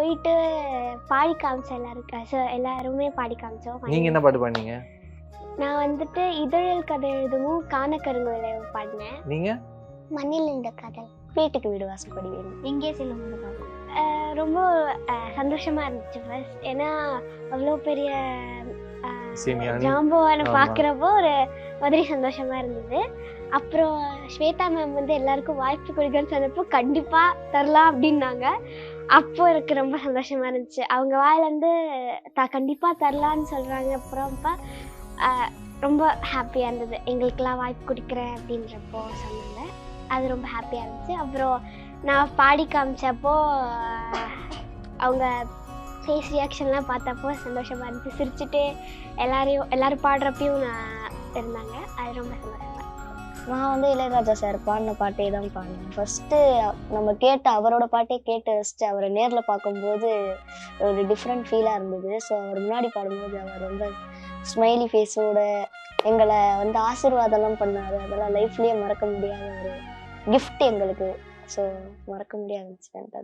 போயிட்டு பாடி காமிச்சேன் எல்லாருக்கும். எல்லாருமே பாடி காமிச்சோம். நீங்க என்ன பாட்டு பாடுனீங்க? நான் வந்துட்டு இதழில் கதை எழுதவும் காணக்கருங்குயிலை பாடினேன். நீங்க? மண்ணில் இந்த காதல், வீட்டுக்கு வீடு வாசப்படி வேணும், எங்கே செல்லும் ரொம்ப சந்தோஷமா இருந்துச்சு ஃபர்ஸ்ட். ஏன்னா அவ்வளோ பெரிய ஜாம்பவானை பார்க்குறப்போ ஒரு மாதிரி சந்தோஷமா இருந்தது. அப்புறம் ஸ்வேதா மேம் வந்து எல்லாருக்கும் வாய்ப்பு கொடுக்கன்னு சொன்னப்போ கண்டிப்பாக தரலாம் அப்படின்னாங்க. அப்போ எனக்கு ரொம்ப சந்தோஷமா இருந்துச்சு. அவங்க வாயிலேருந்து கண்டிப்பாக தரலான்னு சொல்கிறாங்க. அப்புறம்ப்பா ரொம்ப ஹாப்பியாக இருந்தது. எங்களுக்கெல்லாம் வாய்ப்பு கொடுக்குறேன் அப்படின்றப்போ சொன்னாங்க. அது ரொம்ப ஹாப்பியாக இருந்துச்சு. அப்புறம் நான் பாடி காமிச்சப்போ அவங்க ஃபேஸ் ரியாக்ஷன்லாம் பார்த்தப்போ சந்தோஷமாக இருந்துச்சு. சிரிச்சுட்டு எல்லோரும் பாடுறப்பையும் இருந்தாங்க. அது ரொம்ப சந்தோஷமாக. நான் வந்து இளையராஜா சார் பாடின பாட்டே தான் பாடினேன். ஃபஸ்ட்டு நம்ம அவரோட பாட்டே கேட்டு ரசித்து அவரை நேரில் பார்க்கும்போது ஒரு டிஃப்ரெண்ட் ஃபீலாக இருந்தது. ஸோ அவர் முன்னாடி பாடும்போது அவர் ரொம்ப ஸ்மைலி ஃபேஸோட எங்களை வந்து ஆசீர்வாதம்லாம் பண்ணார். அதெல்லாம் லைஃப்லேயே மறக்க முடியாத ஒரு கிஃப்ட் எங்களுக்கு. ஸோ மறக்க முடியாத இன்சிடென்ட் அது.